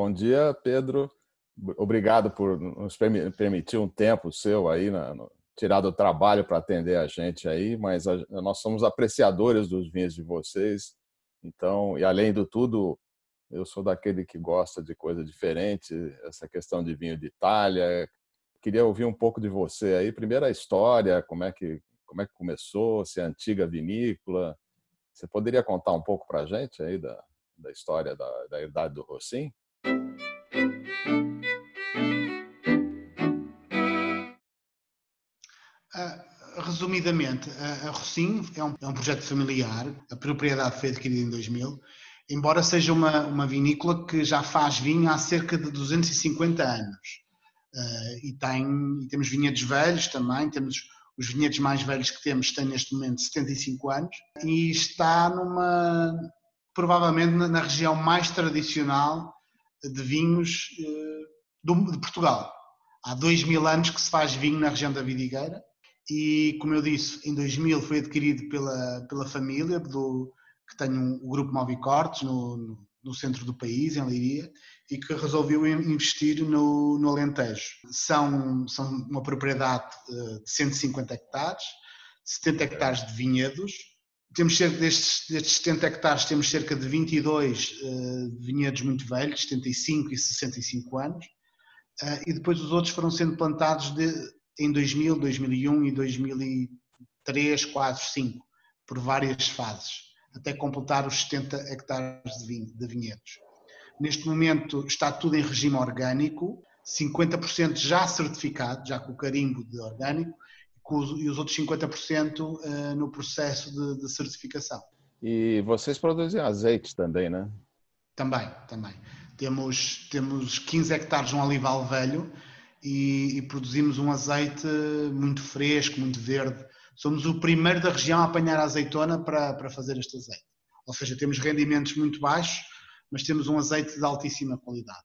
Bom dia, Pedro. Obrigado por nos permitir um tempo seu aí, tirar do trabalho para atender a gente aí, mas nós somos apreciadores dos vinhos de vocês. Então, e além do tudo, eu sou daquele que gosta de coisa diferente, essa questão de vinho de Itália. Queria ouvir um pouco de você aí. Primeiro a história, como é que começou, se é antiga vinícola. Você poderia contar um pouco para a gente aí da história da herdade do Rossim? Resumidamente, a Rossim é um projeto familiar, a propriedade foi adquirida em 2000, embora seja uma vinícola que já faz vinho há cerca de 250 anos. E temos vinhedos velhos também, temos os vinhedos mais velhos que têm neste momento 75 anos, e está provavelmente na região mais tradicional de vinhos de Portugal. Há 2000 anos que se faz vinho na região da Vidigueira e, como eu disse, em 2000 foi adquirido pela família que tem o grupo Movicortes no centro do país, em Leiria, e que resolveu investir no Alentejo. São uma propriedade de 150 hectares, 70 hectares de vinhedos. Temos cerca destes 70 hectares, temos cerca de 22 vinhedos muito velhos, 75 e 65 anos, e depois os outros foram sendo plantados em 2000, 2001 e 2003, 4, 5, por várias fases, até completar os 70 hectares de vinhedos. Neste momento está tudo em regime orgânico, 50% já certificado, já com o carimbo de orgânico, e os outros 50% no processo de certificação. E vocês produzem azeite também, né? Também. Temos 15 hectares de um olival velho e produzimos um azeite muito fresco, muito verde. Somos o primeiro da região a apanhar a azeitona para fazer este azeite. Ou seja, temos rendimentos muito baixos, mas temos um azeite de altíssima qualidade.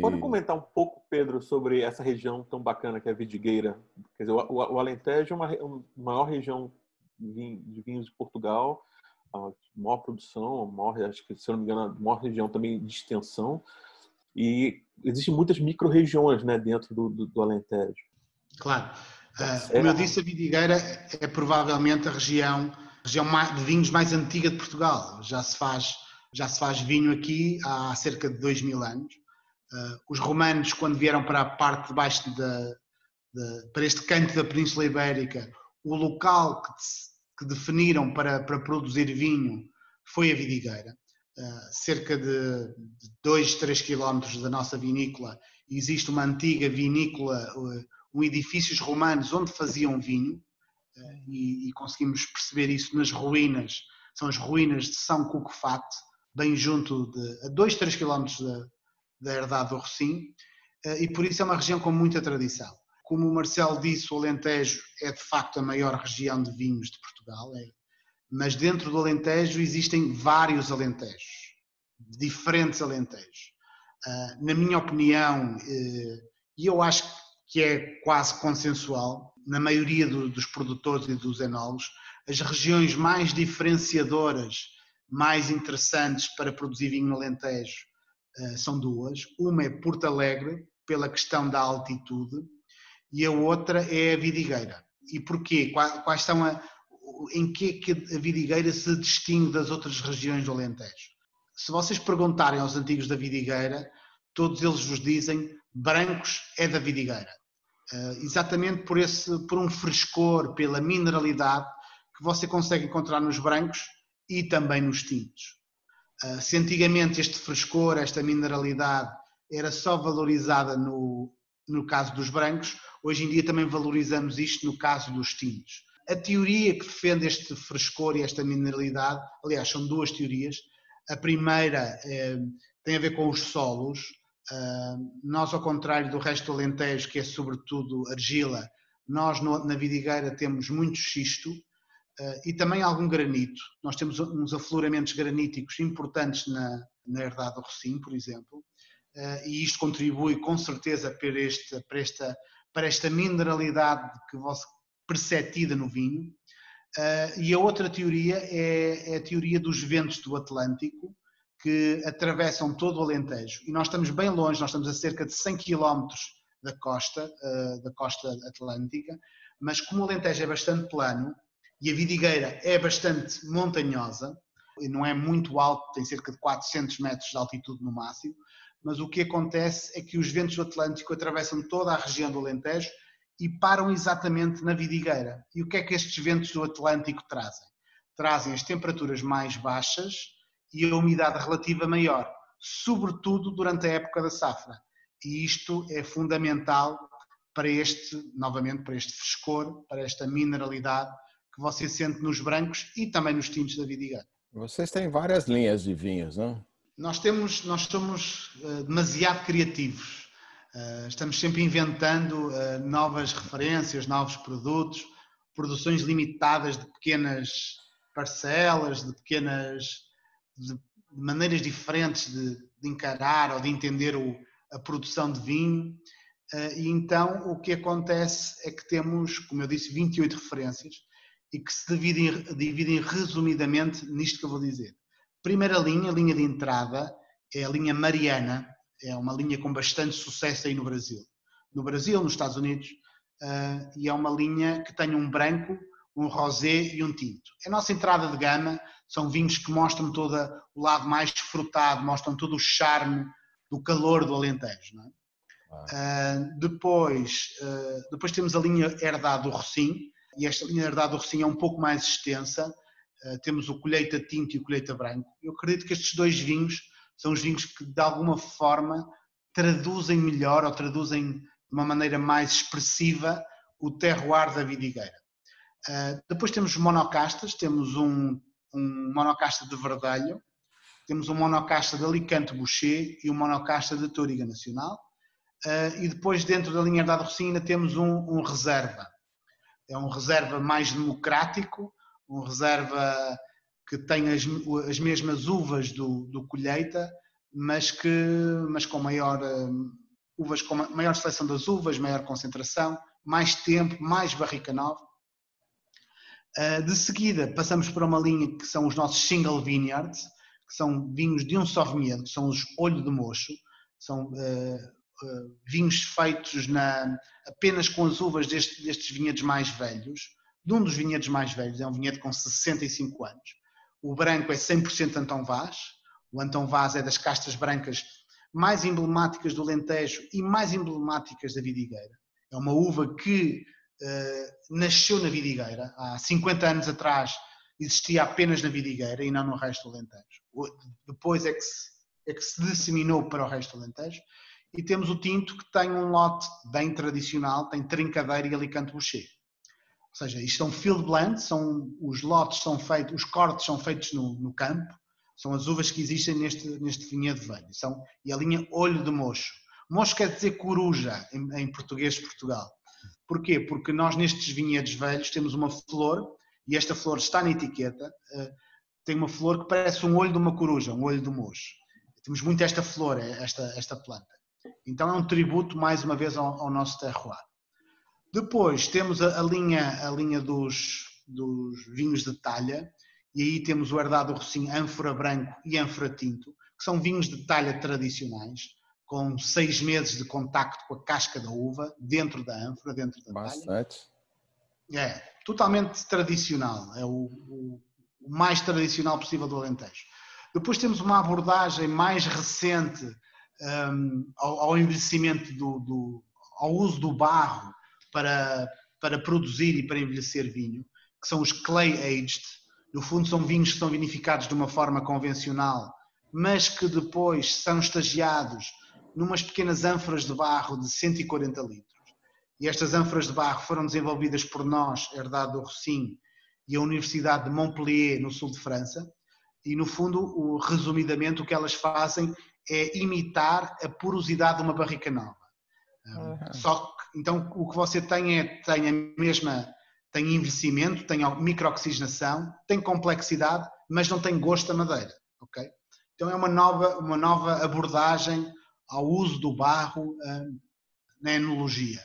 Pode comentar um pouco, Pedro, sobre essa região tão bacana que é a Vidigueira? Quer dizer, o Alentejo é uma maior região de vinhos de Portugal, a maior produção, acho que, se eu não me engano, a maior região também de extensão. E existem muitas micro-regiões, né, dentro do Alentejo. Claro. Como eu disse, a Vidigueira é provavelmente a região de vinhos mais antiga de Portugal. Já se faz vinho aqui há cerca de 2000 anos. Os romanos, quando vieram para a parte de baixo para este canto da Península Ibérica, o local que definiram para produzir vinho foi a Vidigueira. Cerca de 2, 3 quilómetros da nossa vinícola existe uma antiga vinícola, edifícios romanos onde faziam vinho, e conseguimos perceber isso nas ruínas. São as ruínas de São Cucufate, bem junto a 2, 3 quilómetros da herdade do Rossim, e por isso é uma região com muita tradição. Como o Marcelo disse, o Alentejo é de facto a maior região de vinhos de Portugal, mas dentro do Alentejo existem vários Alentejos, diferentes Alentejos. Na minha opinião, e eu acho que é quase consensual, na maioria dos produtores e dos enólogos, as regiões mais diferenciadoras, mais interessantes para produzir vinho no Alentejo são duas. Uma é Porto Alegre, pela questão da altitude, e a outra é a Vidigueira. E porquê? Quais são em que a Vidigueira se distingue das outras regiões do Alentejo? Se vocês perguntarem aos antigos da Vidigueira, todos eles vos dizem brancos é da Vidigueira. Exatamente por um frescor, pela mineralidade que você consegue encontrar nos brancos e também nos tintos. Se antigamente este frescor, esta mineralidade era só valorizada no caso dos brancos, hoje em dia também valorizamos isto no caso dos tintos. A teoria que defende este frescor e esta mineralidade, aliás, são duas teorias. A primeira tem a ver com os solos. Nós, ao contrário do resto do Alentejo, que é sobretudo argila, nós na Vidigueira temos muito xisto e também algum granito. Nós temos uns afloramentos graníticos importantes na herdade do Rossim, por exemplo, e isto contribui com certeza para esta mineralidade que você perceptida no vinho. E a outra teoria é a teoria dos ventos do Atlântico, que atravessam todo o Alentejo e nós estamos bem longe, nós estamos a cerca de 100 km da costa atlântica, mas como o Alentejo é bastante plano e a vidigueira é bastante montanhosa, e não é muito alto, tem cerca de 400 metros de altitude no máximo, mas o que acontece é que os ventos do Atlântico atravessam toda a região do Alentejo e param exatamente na vidigueira. E o que é que estes ventos do Atlântico trazem? Trazem as temperaturas mais baixas e a umidade relativa maior, sobretudo durante a época da safra. E isto é fundamental para novamente, para este frescor, para esta mineralidade que você sente nos brancos e também nos tintos da vidigueira. Vocês têm várias linhas de vinhos, não? Nós somos demasiado criativos. Estamos sempre inventando novas referências, novos produtos, produções limitadas de pequenas parcelas, de maneiras diferentes de encarar ou de entender a produção de vinho. E então o que acontece é que temos, como eu disse, 28 referências e que se dividem resumidamente nisto que eu vou dizer. Primeira linha, a linha de entrada, é a linha Mariana, é uma linha com bastante sucesso aí no Brasil. No Brasil, nos Estados Unidos, e é uma linha que tem um branco, um rosé e um tinto. A nossa entrada de gama são vinhos que mostram todo o lado mais frutado, mostram todo o charme do calor do Alentejo. Não é? Depois temos a linha Herdade do Rocim, e esta linha Herdade do Rocim é um pouco mais extensa. Temos o Colheita Tinto e o Colheita Branco. Eu acredito que estes dois vinhos são os vinhos que de alguma forma traduzem melhor ou traduzem de uma maneira mais expressiva o terroir da vidigueira. Depois temos monocastas, temos um monocasta de Verdelho, temos um monocasta de Alicante Boucher e um monocasta de Touriga Nacional. E depois dentro da linha Herdade do Rocim ainda temos um reserva. É um reserva mais democrático, um reserva que tem as mesmas uvas do Colheita, mas com uvas com maior seleção das uvas, maior concentração, mais tempo, mais barrica nova. De seguida passamos para uma linha que são os nossos single vineyards, que são vinhos de um só vinhedo, que são os Olho de Mocho, são vinhos feitos apenas com as uvas destes vinhedos mais velhos, de um dos vinhedos mais velhos, é um vinhedo com 65 anos. O branco é 100% Antão Vaz. O Antão Vaz é das castas brancas mais emblemáticas do Alentejo e mais emblemáticas da vidigueira. É uma uva que nasceu na vidigueira. Há 50 anos atrás existia apenas na vidigueira e não no resto do Alentejo. Depois é que se disseminou para o resto do Alentejo. E temos o tinto, que tem um lote bem tradicional, tem Trincadeira e Alicante Boucher. Ou seja, isto são field blends, os lotes são feitos, os cortes são feitos no campo, são as uvas que existem neste vinhedo velho. E a linha Olho de Mocho. Mocho quer dizer coruja, em português de Portugal. Porquê? Porque nós nestes vinhedos velhos temos uma flor, e esta flor está na etiqueta, tem uma flor que parece um olho de uma coruja, um olho de mocho. Temos muito esta flor, esta planta. Então é um tributo, mais uma vez, ao nosso terroir. Depois temos a linha dos vinhos de talha, e aí temos o Herdade do Rocim, ânfora branco e ânfora tinto, que são vinhos de talha tradicionais, com 6 meses de contacto com a casca da uva, dentro da ânfora, dentro da Bastante. talha. É, totalmente tradicional, é o mais tradicional possível do Alentejo. Depois temos uma abordagem mais recente ao envelhecimento, ao uso do barro para produzir e para envelhecer vinho, que são os clay aged. No fundo são vinhos que são vinificados de uma forma convencional, mas que depois são estagiados numas pequenas ânforas de barro de 140 litros. E estas ânforas de barro foram desenvolvidas por nós, Herdade do Rocim, e a Universidade de Montpellier, no sul de França. E no fundo, resumidamente, o que elas fazem é imitar a porosidade de uma barrica nova. Então o que você tem tem envelhecimento, tem microoxigenação, tem complexidade, mas não tem gosto da madeira. Okay? Então é uma nova abordagem ao uso do barro na enologia.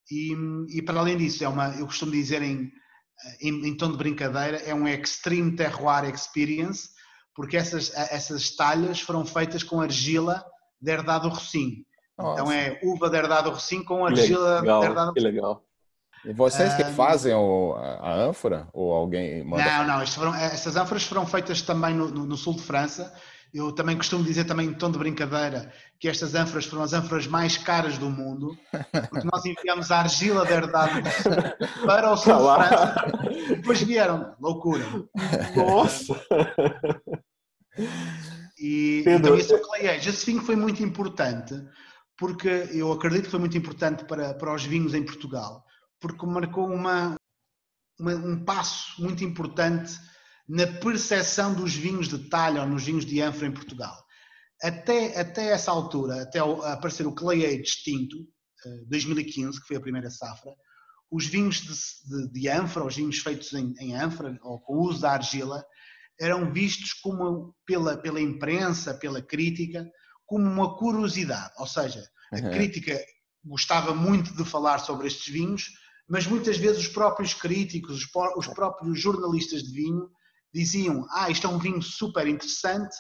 E para além disso, eu costumo dizer em tom de brincadeira, é um extreme terroir experience, porque essas talhas foram feitas com argila de Herdade do Rocinho. Então é uva de Herdade do Rocinho com argila de Herdade do Rocinho. Que legal. E vocês que fazem a ânfora ou alguém manda? Não, essas ânforas foram feitas também no sul de França. Eu também costumo dizer, também em tom de brincadeira, que estas ânforas foram as ânforas mais caras do mundo, porque nós enviamos a argila da Herdade para o sul de França e depois vieram. Loucura. Nossa! E também esse clay age. Esse vinho foi muito importante, porque eu acredito que foi muito importante para os vinhos em Portugal, porque marcou um passo muito importante na percepção dos vinhos de talha ou nos vinhos de ânfora em Portugal. Até essa altura, até aparecer o Clay Age tinto, 2015, que foi a primeira safra, os vinhos de ânfora, os vinhos feitos em ânfora ou com o uso da argila, eram vistos como, pela imprensa, pela crítica, como uma curiosidade. Ou seja, a crítica gostava muito de falar sobre estes vinhos, mas muitas vezes os próprios críticos, os próprios jornalistas de vinho diziam: isto é um vinho super interessante,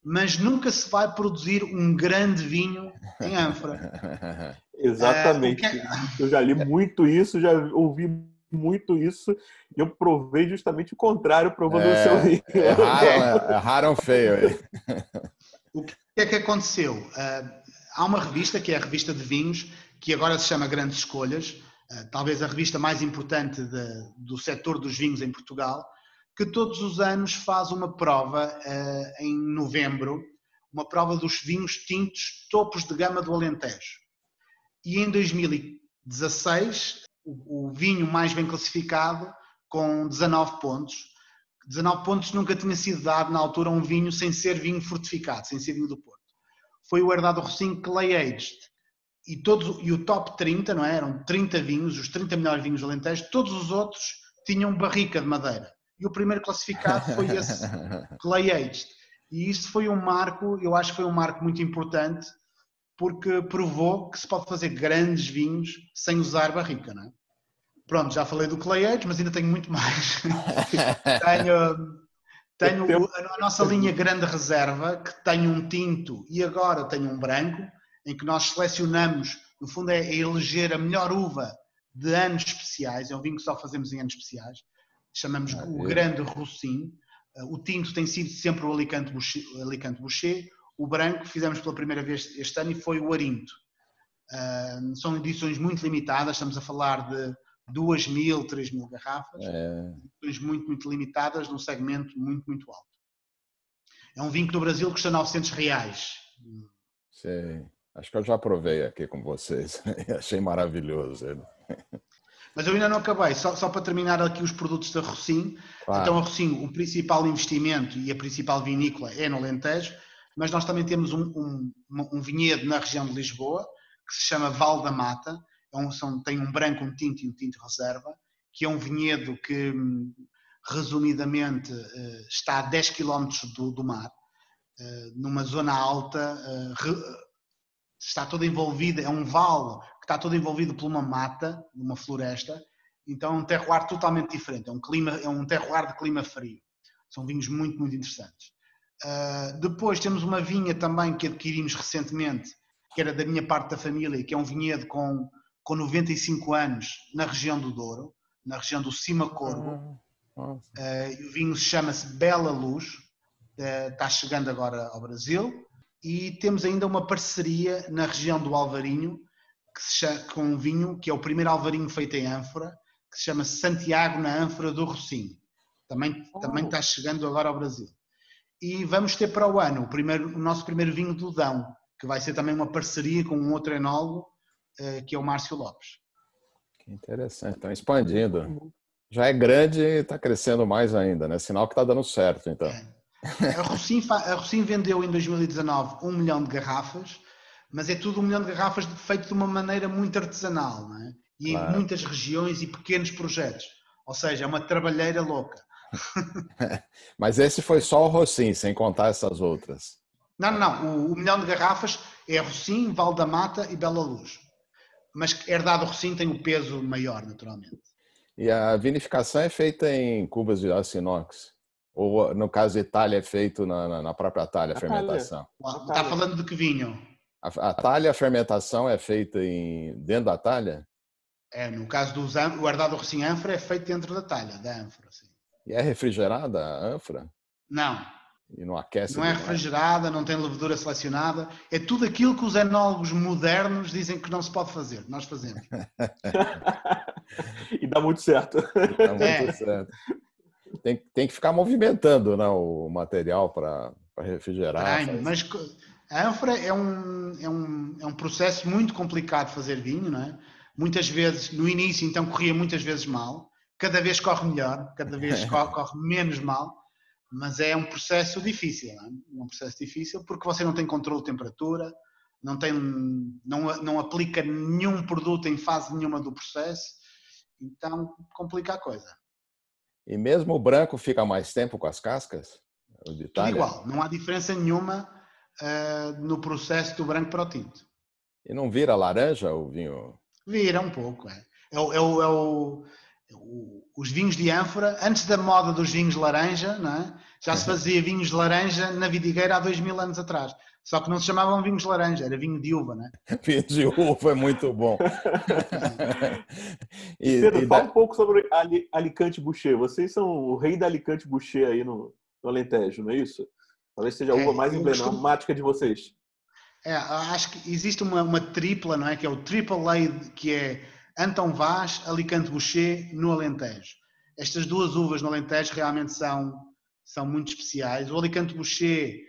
mas nunca se vai produzir um grande vinho em ânfora. Exatamente. Eu já li muito isso, já ouvi muito isso, e eu provei justamente o contrário, provando o seu vinho. Erraram feio aí. O que é que aconteceu? Há uma revista, que é a revista de vinhos, que agora se chama Grandes Escolhas, talvez a revista mais importante do setor dos vinhos em Portugal, que todos os anos faz uma prova em novembro, uma prova dos vinhos tintos topos de gama do Alentejo. E em 2016, o vinho mais bem classificado, com 19 pontos. 19 pontos nunca tinha sido dado na altura a um vinho sem ser vinho fortificado, sem ser vinho do Porto. Foi o Herdade do Rocinho Clay Aged. E o top 30, não é? Eram 30 vinhos, os 30 melhores vinhos do Alentejo, todos os outros tinham barrica de madeira. E o primeiro classificado foi esse Clay Aged. E isso foi um marco, eu acho que foi um marco muito importante, porque provou que se pode fazer grandes vinhos sem usar barrica, não é? Pronto, já falei do Clay Aged, mas ainda tenho muito mais. tenho a nossa linha Grande Reserva, que tem um tinto e agora tem um branco, em que nós selecionamos, no fundo é eleger a melhor uva de anos especiais, é um vinho que só fazemos em anos especiais, chamamos o Grande Rocinho. O tinto tem sido sempre o Alicante Boucher, o branco fizemos pela primeira vez este ano e foi o Arinto. São edições muito limitadas, estamos a falar de 2.000, 3.000 garrafas, edições muito, muito limitadas, num segmento muito, muito alto. É um vinho que no Brasil custa R$900. Sim. Acho que eu já provei aqui com vocês. Achei maravilhoso. Mas eu ainda não acabei. Só para terminar aqui os produtos da Rocinho. Claro. Então a Rocinho, o principal investimento e a principal vinícola é no Alentejo, mas nós também temos um vinhedo na região de Lisboa, que se chama Val da Mata. Tem um branco, um tinto e um tinto reserva, que é um vinhedo que, resumidamente, está a 10 km do mar, numa zona alta, está todo envolvido, é um vale que está todo envolvido por uma mata, uma floresta, então é um terroir totalmente diferente, é um terroir de clima frio. São vinhos muito, muito interessantes. Depois temos uma vinha também que adquirimos recentemente, que era da minha parte da família, que é um vinhedo com 95 anos na região do Douro, na região do Cima Corvo. O vinho chama-se Bela Luz, está chegando agora ao Brasil. E temos ainda uma parceria na região do Alvarinho, com um vinho que é o primeiro alvarinho feito em ânfora, que se chama Santiago na ânfora do Rocinho. Também está chegando agora ao Brasil. E vamos ter para o ano o nosso primeiro vinho do Dão, que vai ser também uma parceria com um outro enólogo, que é o Márcio Lopes. Que interessante, estão expandindo. Já é grande e está crescendo mais ainda, né? Sinal que está dando certo, então. A Rocinho vendeu em 2019 1 milhão de garrafas, mas é tudo 1 milhão de garrafas feito de uma maneira muito artesanal, não é? E claro. Em muitas regiões e pequenos projetos. Ou seja, é uma trabalheira louca. Mas esse foi só o Rocinho, sem contar essas outras. Não. O 1 milhão de garrafas é Rocinho, Val da Mata e Bela Luz. Mas Herdade do Rocinho tem o peso maior, naturalmente. E a vinificação é feita em cubas de aço inox? Ou, no caso de Itália, é feito na própria talha, a fermentação? Está falando de que vinho? A talha, a fermentação é feita dentro da talha? No caso do guardado Rocinho ânfora, é feito dentro da talha, da ânfora. Sim. E é refrigerada a ânfora? Não. E não aquece? Não é refrigerada, não tem levedura selecionada. É tudo aquilo que os enólogos modernos dizem que não se pode fazer. Nós fazemos. E dá muito certo. Dá muito certo. Tem que ficar movimentando, né, o material para refrigerar. Mas a ânfora é um processo muito complicado de fazer vinho, não é? Muitas vezes, no início, então, corria muitas vezes mal. Cada vez corre melhor, cada vez corre menos mal. Mas é um processo difícil, não é? Um processo difícil porque você não tem controle de temperatura, não aplica nenhum produto em fase nenhuma do processo, então complica a coisa. E mesmo o branco fica mais tempo com as cascas? Tudo igual, não há diferença nenhuma no processo do branco para o tinto. E não vira laranja o vinho? Vira um pouco, os vinhos de ânfora, antes da moda dos vinhos de laranja, não é? Já se fazia vinhos de laranja na vidigueira há 2000 anos atrás. Só que não se chamavam vinhos de laranja, era vinho de uva, não é? Vinho de uva é muito bom. Pedro, fala um pouco sobre Alicante Bouschet. Vocês são o rei da Alicante Bouschet aí no Alentejo, não é isso? Talvez seja a uva mais emblemática de vocês. Acho que existe uma tripla, não é? Que é o Triple A, que é Antão Vaz, Alicante Bouschet no Alentejo. Estas duas uvas no Alentejo realmente são muito especiais. O Alicante Bouschet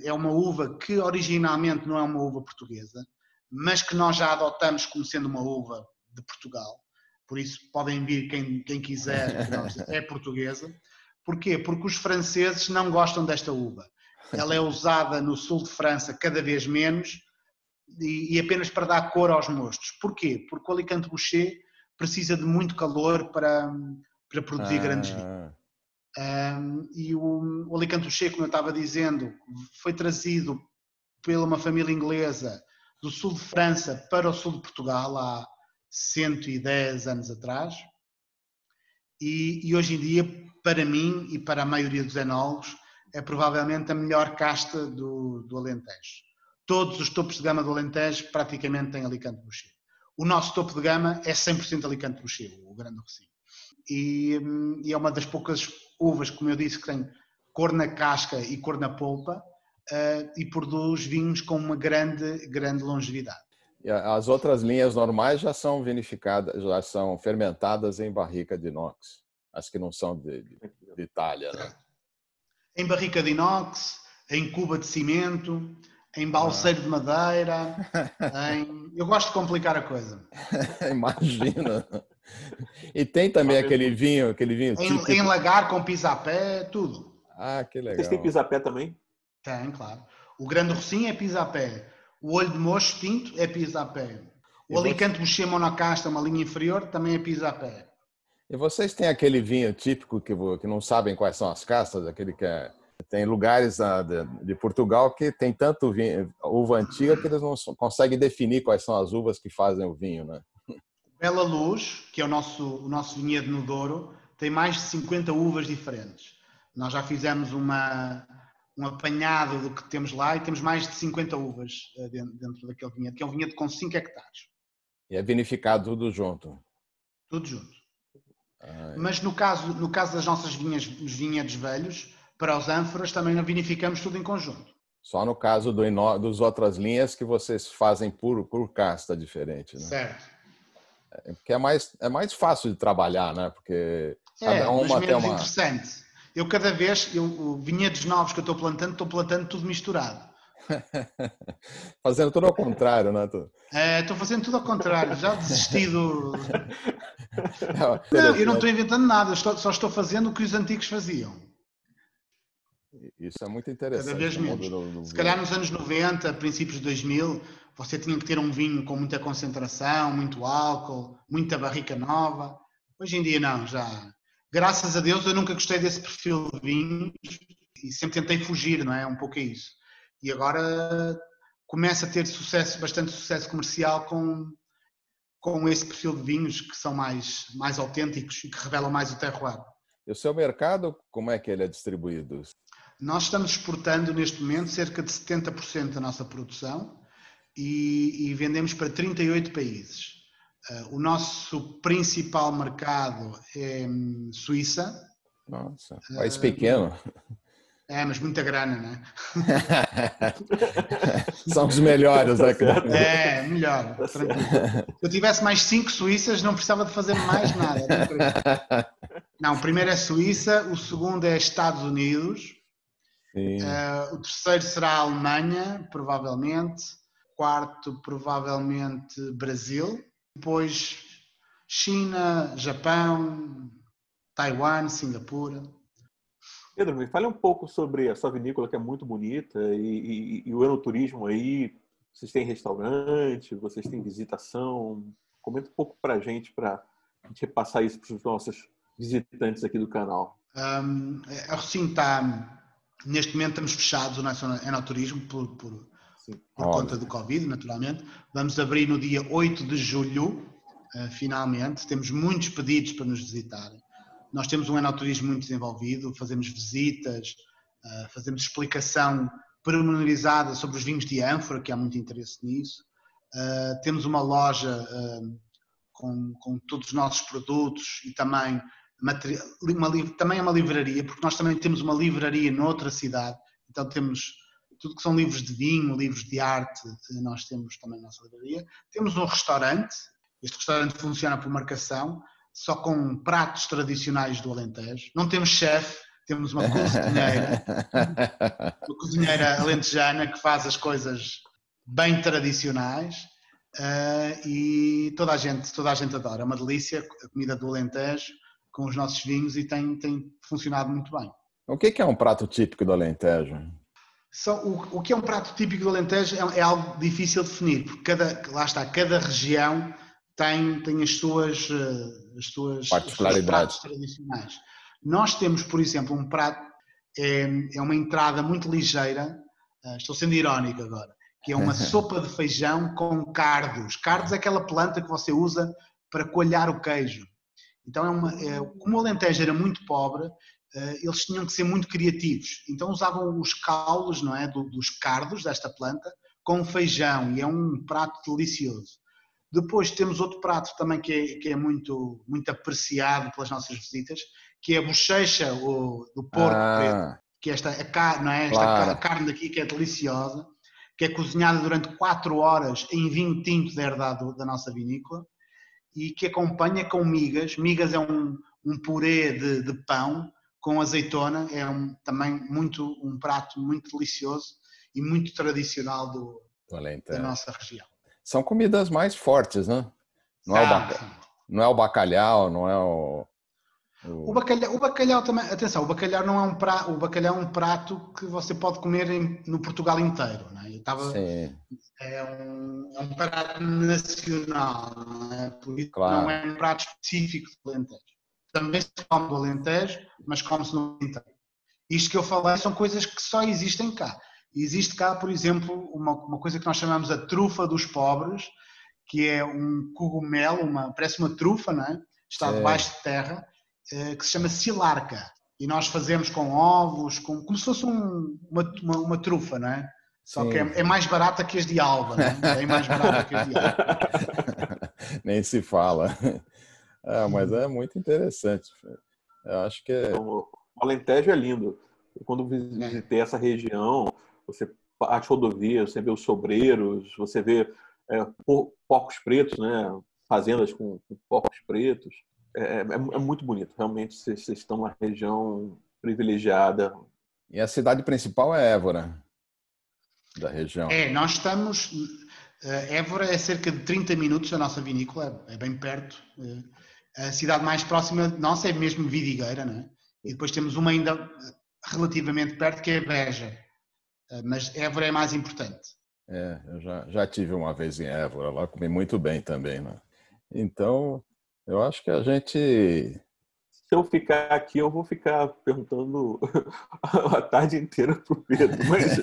é uma uva que originalmente não é uma uva portuguesa, mas que nós já adotamos como sendo uma uva de Portugal. Por isso podem vir quem quiser, é portuguesa. Porquê? Porque os franceses não gostam desta uva. Ela é usada no sul de França cada vez menos e apenas para dar cor aos mostos. Porquê? Porque o Alicante Bouschet precisa de muito calor para produzir grandes vinhos. E o Alicante Bouschet, como eu estava dizendo, foi trazido por uma família inglesa do sul de França para o sul de Portugal há 110 anos atrás. E hoje em dia, para mim e para a maioria dos enólogos, é provavelmente a melhor casta do Alentejo. Todos os topos de gama do Alentejo praticamente têm Alicante Bouschet. O nosso topo de gama é 100% Alicante Bouschet, o Grande Rocinho. E é uma das poucas uvas, como eu disse, que tem cor na casca e cor na polpa e produz vinhos com uma grande talha. E as outras linhas normais já são vinificadas, já são fermentadas em barrica de inox. As que não são de talha, né? Em barrica de inox, em cuba de cimento, em balseiro de madeira. Eu gosto de complicar a coisa. Imagina. E tem também aquele vinho típico. Em lagar com pisapé, tudo. Ah, que legal. Vocês têm pisapé também? Tem, claro. O Grande Rocinho é pisapé. O Olho de Mocho tinto é pisapé. O Alicante Bouschet monocasta, uma linha inferior, também é pisapé. E vocês têm aquele vinho típico que não sabem quais são as castas, aquele que tem lugares de Portugal que tem tanto uva antiga que eles não conseguem definir quais são as uvas que fazem o vinho, né? Bela Luz, que é o nosso vinhedo no Douro, tem mais de 50 uvas diferentes. Nós já fizemos um apanhado do que temos lá e temos mais de 50 uvas dentro daquele vinhedo, que é um vinhedo com 5 hectares. E é vinificado tudo junto? Tudo junto. Mas no caso das nossas os vinhedos velhos, para os ânforas também vinificamos tudo em conjunto. Só no caso dos outras linhas que vocês fazem por casta diferente, né? Certo. Porque é mais fácil de trabalhar, né? Porque cada uma mas menos interessante. Eu cada vez, vinhedos novos que eu estou plantando tudo misturado. Fazendo tudo ao contrário, né? Estou fazendo tudo ao contrário. Já desisti do... Não, eu não estou inventando nada. Só estou fazendo o que os antigos faziam. Isso é muito interessante. Cada vez menos. Se calhar nos anos 90, princípios de 2000, você tinha que ter um vinho com muita concentração, muito álcool, muita barrica nova. Hoje em dia não, já... Graças a Deus eu nunca gostei desse perfil de vinhos e sempre tentei fugir, não é? Um pouco a isso. E agora começa a ter bastante sucesso comercial com esse perfil de vinhos que são mais autênticos e que revelam mais o terroir. E o seu mercado, como é que ele é distribuído? Nós estamos exportando neste momento cerca de 70% da nossa produção e vendemos para 38 países. O nosso principal mercado é Suíça. Nossa, país pequeno. Mas muita grana, não é? São os melhores aqui. Melhor, tranquilo. Se eu tivesse mais 5 Suíças, não precisava de fazer mais nada. Não, o primeiro é Suíça, o segundo é Estados Unidos, o terceiro será a Alemanha, provavelmente, o quarto, provavelmente, Brasil, depois China, Japão, Taiwan, Singapura. Pedro, me fale um pouco sobre a sua vinícola, que é muito bonita, e o enoturismo aí. Vocês têm restaurante, vocês têm visitação. Comenta um pouco para a gente repassar isso para os nossos visitantes aqui do canal. A Rocinho neste momento estamos fechados o nosso enoturismo por conta do Covid, naturalmente. Vamos abrir no dia 8 de julho, finalmente. Temos muitos pedidos para nos visitarem. Nós temos um enoturismo muito desenvolvido, fazemos visitas, fazemos explicação pormenorizada sobre os vinhos de ânfora, que há muito interesse nisso. Temos uma loja com todos os nossos produtos e também uma livraria, porque nós também temos uma livraria noutra cidade, então temos tudo que são livros de vinho, livros de arte, nós temos também na nossa livraria. Temos um restaurante, este restaurante funciona por marcação, só com pratos tradicionais do Alentejo. Não temos chefe, temos uma cozinheira alentejana que faz as coisas bem tradicionais e toda a gente adora. É uma delícia a comida do Alentejo com os nossos vinhos e tem funcionado muito bem. O que é um prato típico do Alentejo? O que é um prato típico do Alentejo é algo difícil de definir, porque cada região tem as suas particularidades tradicionais. Nós temos, por exemplo, um prato, é uma entrada muito ligeira, estou sendo irónico agora, que é uma sopa de feijão com cardos. Cardos é aquela planta que você usa para coalhar o queijo. Então, como o Alentejo era muito pobre, eles tinham que ser muito criativos. Então usavam os caules, não é, dos cardos desta planta com feijão e é um prato delicioso. Depois temos outro prato também que é muito, muito apreciado pelas nossas visitas, que é a bochecha do porco preto, que a carne daqui que é deliciosa, que é cozinhada durante 4 horas em vinho tinto da herdade da nossa vinícola e que acompanha com migas. Migas é um purê de pão com azeitona, é também um prato muito delicioso e muito tradicional da nossa região. São comidas mais fortes, né? Não é o bacalhau, não é o... O bacalhau também, atenção, o bacalhau não é um prato, o bacalhau é um prato que você pode comer no Portugal inteiro, não é? É um prato nacional, não é? Por isso não é um prato específico do Alentejo. Também se come do Alentejo, mas come-se no inteiro. Isto que eu falei são coisas que só existem cá. Existe cá, por exemplo, uma coisa que nós chamamos a trufa dos pobres, que é um cogumelo, parece uma trufa, não é? Está debaixo de terra, que se chama silarca. E nós fazemos com ovos, como se fosse uma trufa, não é? Só que é mais barata que as de Alba, não é? Bem mais barata que as de Alba. Nem se fala. Mas é muito interessante. Eu acho que o Alentejo é lindo. Quando visitei essa região, você parte rodovia, você vê os sobreiros, você vê porcos pretos, né? Fazendas com porcos pretos. É muito bonito. Realmente, vocês estão numa região privilegiada. E a cidade principal é Évora, da região. Nós estamos... Évora é cerca de 30 minutos da nossa vinícola, é bem perto. A cidade mais próxima nossa é mesmo Vidigueira, não é? E depois temos uma ainda relativamente perto, que é Beja. Mas Évora é mais importante. Eu já tive uma vez em Évora, lá comi muito bem também, né? Então, eu acho que a gente... Se eu ficar aqui, eu vou ficar perguntando a tarde inteira para o Pedro, mas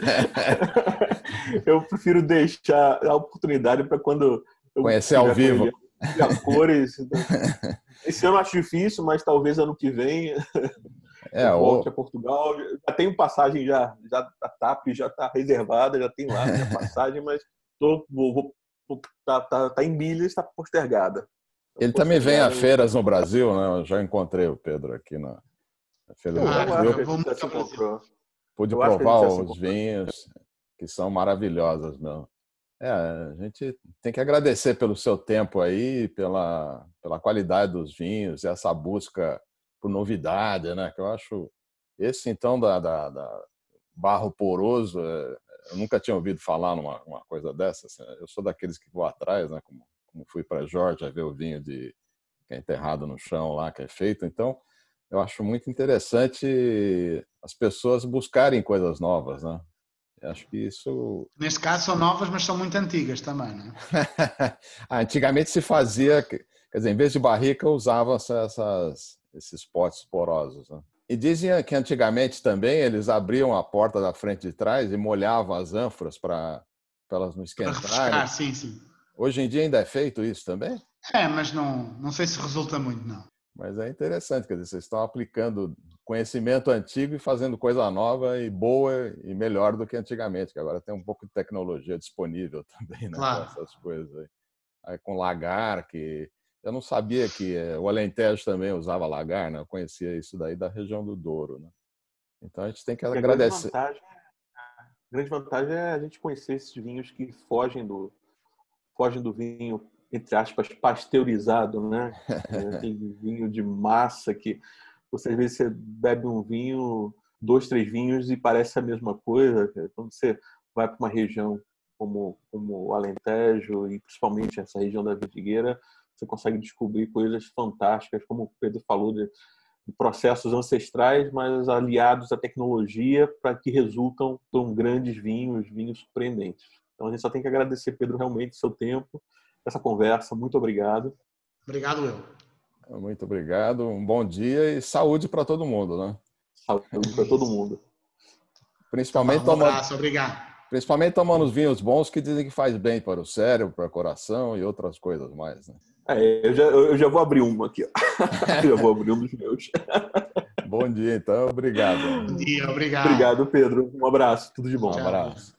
eu prefiro deixar a oportunidade para quando eu conhecer ao vivo. as cores. Esse ano eu acho difícil, mas talvez ano que vem eu volte a Portugal. Já tenho passagem, já a TAP já está reservada, já tem lá a minha passagem, mas tá em milhas, está postergada. Ele também vem a feiras no Brasil, né? Eu já encontrei o Pedro aqui na Feira do Brasil. Pude provar os vinhos, que são maravilhosos mesmo. A gente tem que agradecer pelo seu tempo aí, pela qualidade dos vinhos, e essa busca por novidade, né? Que eu acho esse então da barro poroso, eu nunca tinha ouvido falar numa coisa dessa. Eu sou daqueles que vou atrás, né? Como fui para Geórgia ver o vinho que é enterrado no chão lá, que é feito. Então, eu acho muito interessante as pessoas buscarem coisas novas, né? Eu acho que isso... Neste caso são novas, mas são muito antigas também, não é? Antigamente se fazia, quer dizer, em vez de barrica, usava esses potes porosos, né? E dizem que antigamente também eles abriam a porta da frente e de trás e molhavam as ânforas para elas não esquentarem. Para refrescar, sim. Hoje em dia ainda é feito isso também? Mas não sei se resulta muito, não. Mas é interessante, quer dizer, vocês estão aplicando conhecimento antigo e fazendo coisa nova e boa e melhor do que antigamente, que agora tem um pouco de tecnologia disponível também, né? Claro. Com essas coisas aí. Aí com lagar, que eu não sabia que o Alentejo também usava lagar, né? Eu conhecia isso daí da região do Douro, né? Então a gente tem que agradecer. A grande vantagem é a gente conhecer esses vinhos que fogem do vinho, entre aspas, pasteurizado, né? Tem vinho de massa que você, às vezes, você bebe um vinho, 2, 3 vinhos e parece a mesma coisa. Quando você vai para uma região como o Alentejo e principalmente essa região da Vidigueira, você consegue descobrir coisas fantásticas, como o Pedro falou, de processos ancestrais, mas aliados à tecnologia para que resultam em grandes vinhos surpreendentes. Então a gente só tem que agradecer, Pedro, realmente o seu tempo, essa conversa. Muito obrigado. Obrigado, eu. Muito obrigado. Um bom dia e saúde para todo mundo, né? Saúde para todo mundo. Principalmente um abraço, obrigado. Principalmente tomando os vinhos bons que dizem que faz bem para o cérebro, para o coração e outras coisas mais, né? Eu já vou abrir um aqui. Já vou abrir um dos meus. Bom dia, então. Obrigado. Bom dia, obrigado. Obrigado, Pedro. Um abraço. Tudo de bom. Um abraço.